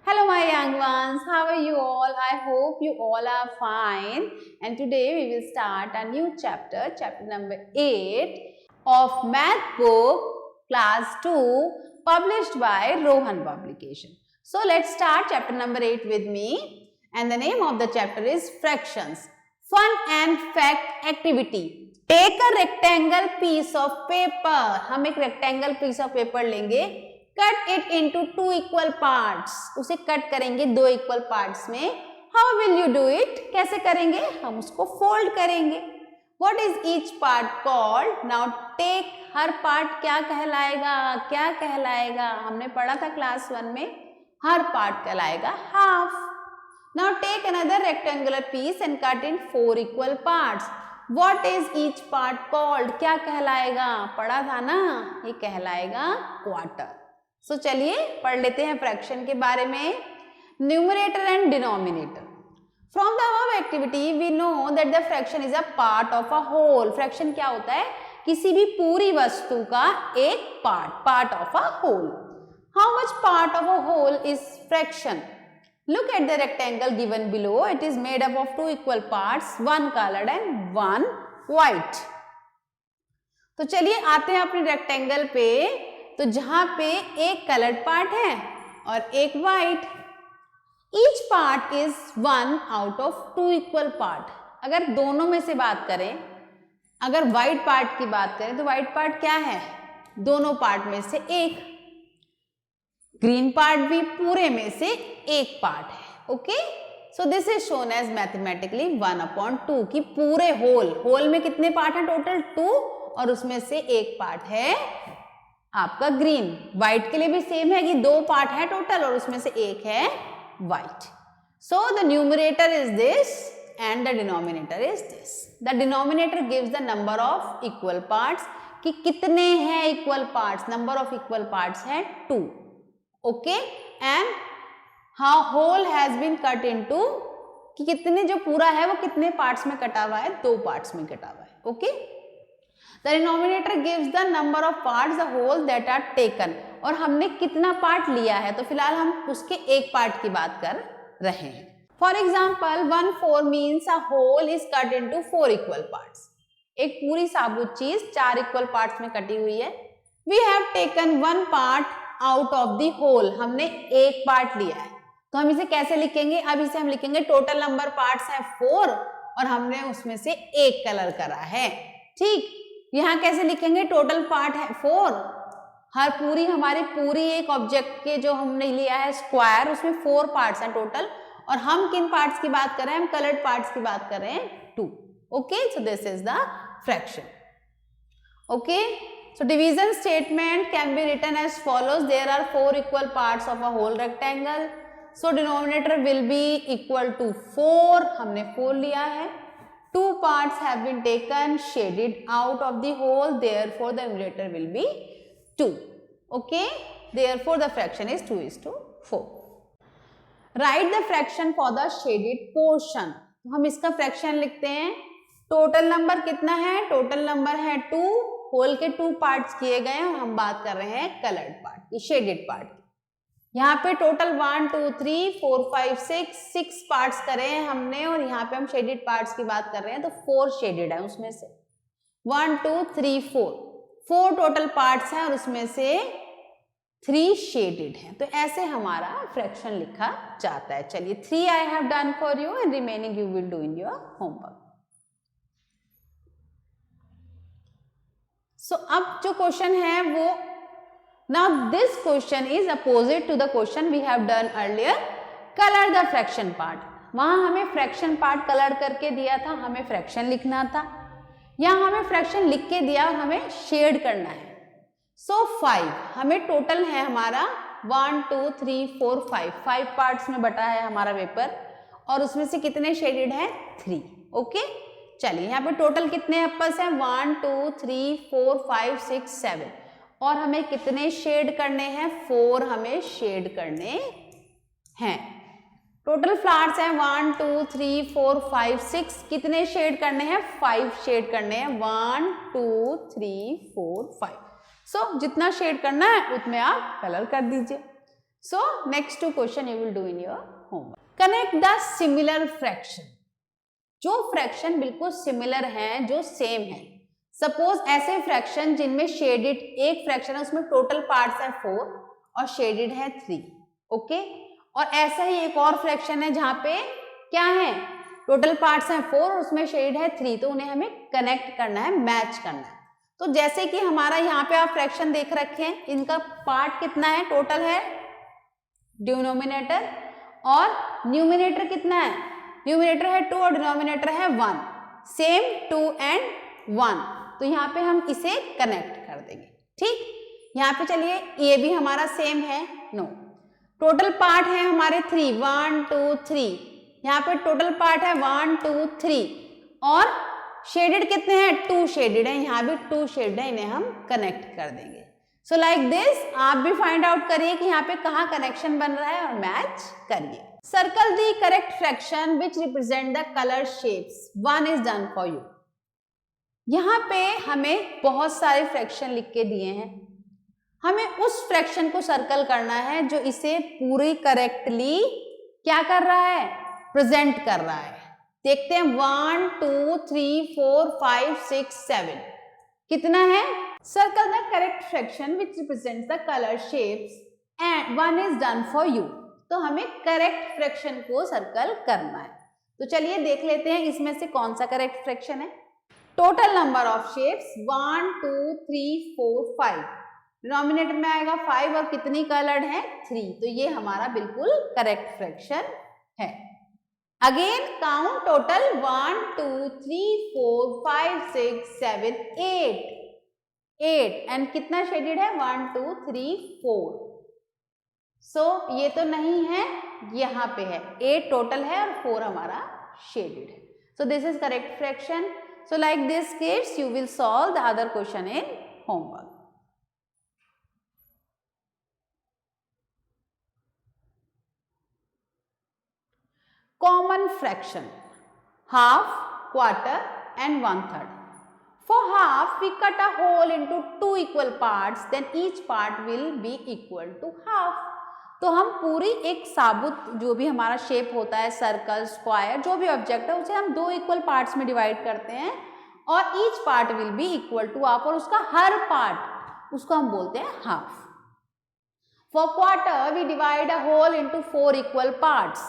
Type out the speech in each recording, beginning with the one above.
Hello my young ones, how are you all? I hope you all are fine. And today we will start a new chapter, chapter number 8 of Math Book Class 2 published by Rohan Publication. So let's start chapter number 8 with me. And the name of the chapter is Fractions. Fun and Fact Activity. Take a rectangle piece of paper. हम एक rectangle piece of paper लेंगे. Cut it into two equal parts. उसे cut करेंगे दो equal parts में. How will you do it? कैसे करेंगे? हम उसको फोल्ड करेंगे. What is each part called? Now take her part क्या कहलाएगा? क्या कहलाएगा? हमने पढ़ा था क्लास 1 में. हर पार्ट कहलाएगा half. Now take another rectangular piece and cut in 4 equal parts. What is each part called? क्या कहलाएगा? पढ़ा था ना? ये कहलाएगा quarter. So चलिए पढ़ लेते हैं फ्रैक्शन के बारे में. Numerator and denominator. From the above activity we know that the fraction is a part of a whole. Fraction क्या होता है? किसी भी पूरी वस्तु का एक part of a whole. How much part of a whole is fraction? Look at the rectangle given below. It is made up of two equal parts, one colored and one white. तो चलिए आते हैं अपने rectangle पे. तो जहां पे एक कलर्ड पार्ट है और एक white. Each part is one out of two equal part. अगर दोनों में से बात करें, अगर वाइट पार्ट की बात करें तो वाइट पार्ट क्या है? दोनों पार्ट में से एक. ग्रीन पार्ट भी पूरे में से एक पार्ट है. Okay, so this is shown as mathematically 1/2 की पूरे होल में कितने पार्ट हैं? टोटल 2 और उसमें से एक पार्ट है आपका ग्रीन. व्हाइट के लिए भी सेम है कि 2 पार्ट है टोटल और उसमें से एक है white. So the numerator is this and the denominator is this. The denominator gives the number of equal parts कि कितने हैं equal parts. Number of equal parts है 2. Okay, and how whole has been cut into कि कितने जो पूरा है वो कितने पार्ट्स में कटा हुआ है? 2 पार्ट्स में कटा हुआ है. Okay, the denominator gives the number of parts the whole that are taken. और हमने कितना पार्ट लिया है? तो फिलहाल हम उसके एक पार्ट की बात कर रहे हैं. For example 1/4 means a whole is cut into 4 equal parts. एक पूरी साबुत चीज 4 इक्वल पार्ट्स में कटी हुई है. We have taken 1 part out of the whole. हमने एक पार्ट लिया है. तो हम इसे कैसे लिखेंगे? अब इसे हम लिखेंगे टोटल नंबर पार्ट्स है 4 और हमने उसमें से एक कलर करा है. ठीक, यहां कैसे लिखेंगे? टोटल पार्ट है 4. हर पूरी हमारी पूरी एक ऑब्जेक्ट के जो हमने लिया है स्क्वायर, उसमें 4 पार्ट्स हैं टोटल. और हम किन पार्ट्स की बात कर रहे हैं? हम कलर्ड पार्ट्स की बात कर रहे हैं 2. Okay, so this is the fraction. Okay, so division statement can be written as follows. There are 4 equal parts of a whole rectangle. So denominator will be equal to 4. हमने 4 लिया है. 2 parts have been taken, shaded out of the whole. Therefore the numerator will be 2. Okay. Therefore the fraction is 2:4. Write the fraction for the shaded portion. तो हम इसका fraction लिखते हैं. Total number कितना है? टोटल नंबर है 2. Whole के 2 parts किए गए हैं और हम बात कर रहे हैं कलर्ड पार्ट की, शेडेड पार्ट की. यहाँ पे टोटल 1 2 3 4 5 6 पार्ट्स करे हैं हमने और यहाँ पे हम शेडेड पार्ट्स की बात कर रहे हैं. तो 4 शेडेड है उसमें से. 1 2 3 4 टोटल पार्ट्स हैं और उसमें से 3 शेडेड हैं. तो ऐसे हमारा फ्रैक्शन लिखा जाता है. चलिए 3 I have done for you and remaining you will do in your homework. So अब जो क्वेश्चन है वो, now this question is opposite to the question we have done earlier. Colour the fraction part. वहां हमें fraction part colour करके दिया था, हमें फ्रैक्शन लिखना था. यहां हमें फ्रैक्शन लिख के दिया और हमें शेड करना है. सो 5 हमें टोटल है हमारा 1 2 3 4 5 पार्ट्स में बटा है हमारा पेपर और उसमें से कितने शेडेड है? 3. ओके, चलिए यहाँ पे टोटल कितने एप्पल्स हैं? 1 2 3 4 5 6 7 और हमें कितने शेड करने हैं? 4 हमें शेड करने हैं. टोटल फ्लावर्स हैं 1 2 3 4 5 6. कितने शेड करने हैं? 5 शेड करने हैं. 1 2 3 4 5. सो जितना शेड करना है उतने आप कलर कर दीजिए. So next two question you will do in your homework. Connect the similar fraction. जो फ्रैक्शन बिल्कुल सिमिलर हैं, जो सेम है. सपोज ऐसे फ्रैक्शन जिनमें शेडेड एक फ्रैक्शन है, उसमें टोटल पार्ट्स है 4 और शेडेड है 3. ओके. और ऐसा ही एक और फ्रैक्शन है जहां पे क्या है, टोटल पार्ट्स हैं 4 और उसमें शेडेड है 3. तो उन्हें हमें कनेक्ट करना है, मैच करना है. तो जैसे कि हमारा यहाँ पे आप फ्रैक्शन देख रखे हैं, इनका पार्ट कितना है, टोटल है डिनोमिनेटर, और न्यूमिनेटर कितना है, न्यूमिनेटर है 2 और डिनोमिनेटर है 1. Same 2 and 1. तो यहाँ पे हम इसे कनेक्ट कर देंगे. ठीक. यहाँ पे चलिए ये भी हमारा सेम है. नो. टोटल पार्ट है हमारे 3, 1 2 3. यहाँ पे टोटल पार्ट है 1 2 3 और शेडेड कितने हैं, 2 शेडेड है. यहाँ भी 2 शेडेड है, इन्हें हम कनेक्ट कर देंगे. सो लाइक दिस आप भी फाइंड आउट करिए कि यहाँ पे कहाँ कनेक्शन बन रहा है और मैच करिए. Circle the correct fraction which represent the colour shapes. 1 is done for you. यहाँ पे हमें बहुत सारे फ्रैक्शन लिख के दिए हैं. हमें उस फ्रैक्शन को सर्कल करना है जो इसे पूरी करेक्टली क्या कर रहा है, प्रेजेंट कर रहा है. देखते हैं 1 2 3 4 5 6 7 कितना है. Circle the correct fraction which represents the colour shapes and 1 is done for you. तो हमें करेक्ट फ्रैक्शन को सर्कल करना है. तो चलिए देख लेते हैं इसमें से कौन सा करेक्ट फ्रैक्शन है. Total number of shapes 1 2 3 4 5. Denominator में आएगा 5 और कितनी कलर्ड है 3. तो ये हमारा बिल्कुल करेक्ट फ्रैक्शन है. अगेन काउंट टोटल 1 2 3 4 5 6 7 8 एंड कितना शेडेड है 1 2 3 4. सो ये तो नहीं है, यहाँ पे है 8 टोटल है और 4 हमारा शेडेड है. सो this is correct fraction. So like this kids you will solve the other question in homework. Common fraction, half, quarter and 1/3. For half, we cut a whole into 2 equal parts, then each part will be equal to half. तो हम पूरी एक साबुत जो भी हमारा shape होता है, सर्कल, स्क्वायर, जो भी ऑब्जेक्ट है उसे हम 2 इक्वल पार्ट्स में डिवाइड करते हैं और each part will be equal to half, और उसका हर पार्ट उसको हम बोलते हैं half. For quarter we divide a whole into 4 equal parts.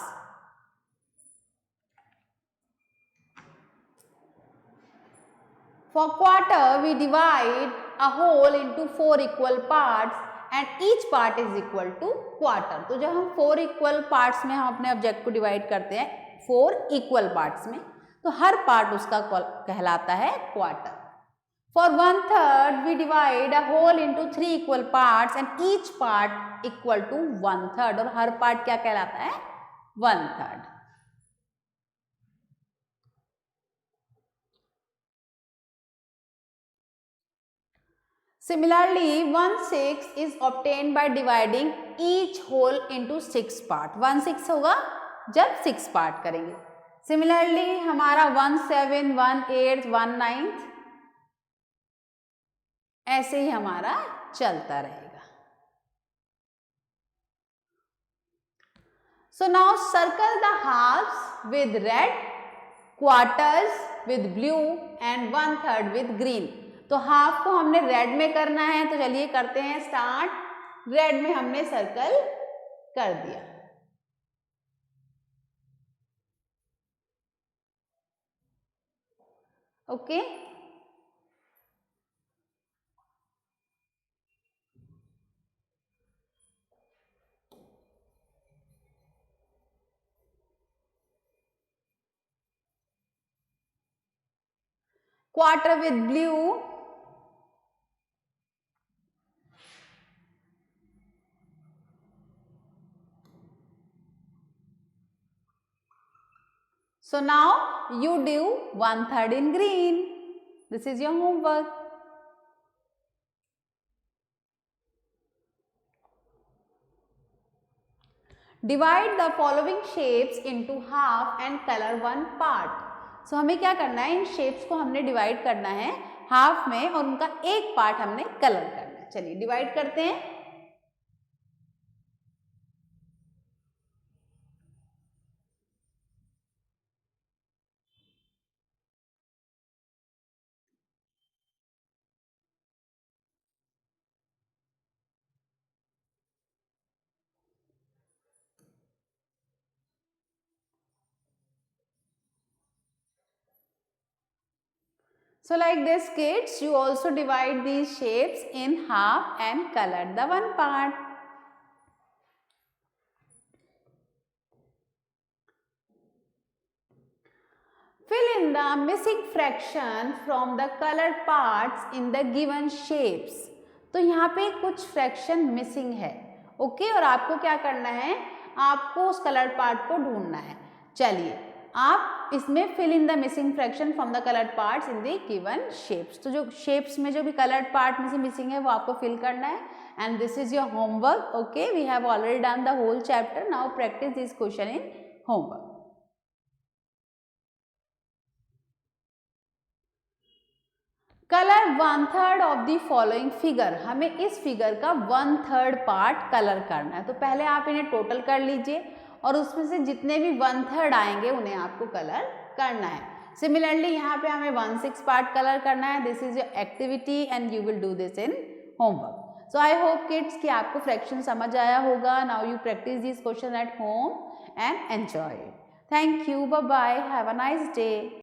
For quarter, we divide a whole into 4 equal parts and each part is equal to quarter. तो जब हम 4 equal parts में हम अपने ऑब्जेक्ट को डिवाइड करते हैं 4 equal parts में, तो हर पार्ट उसका कहलाता है quarter. For 1/3, we divide a whole into 3 equal parts and each part equal to 1/3, और हर पार्ट क्या कहलाता है 1/3. Similarly, 1/6 is obtained by dividing each whole into 6 part. 1/6 होगा जब 6 पार्ट करेंगे. Similarly, हमारा 1/7, 1/8, 1/9 ऐसे ही हमारा चलता रहेगा. So now circle the halves with red, quarters with blue and 1/3 with green. तो हाफ को हमने रेड में करना है, तो चलिए करते हैं स्टार्ट. रेड में हमने सर्कल कर दिया. Okay. Quarter with blue, so now you do 1/3 in green. This is your homework. Divide the following shapes into half and color one part. So हमें क्या करना है, इन शेप्स को हमने डिवाइड करना है हाफ में और उनका एक पार्ट हमने कलर करना है. चलिए डिवाइड करते हैं. So like this kids, you also divide these shapes in half and color the one part. Fill in the missing fraction from the colored parts in the given shapes. तो यहाँ पे कुछ fraction missing है, okay, और आपको क्या करना है, आपको उस कलर्ड पार्ट को ढूंढना है. चलिए आप इसमें fill in the missing fraction from the coloured parts in the given shapes. तो जो शेप्स में जो भी कलर्ड पार्ट में से मिसिंग है वो आपको फिल करना है. And this is your homework. Okay, we have already done the whole chapter. Now practice this question in homework. Colour 1/3 of the following figure. हमें इस फिगर का 1/3 पार्ट कलर करना है. तो पहले आप इन्हें टोटल कर लीजिए और उसमें से जितने भी 1/3 आएंगे उन्हें आपको कलर करना है. सिमिलरली यहाँ पे हमें 1/6 पार्ट कलर करना है. This is your activity and you will do this in homework. So I hope kids कि आपको फ्रैक्शन समझ आया होगा. Now you practice this question at home and enjoy. Thank you. Bye bye. Have a nice day.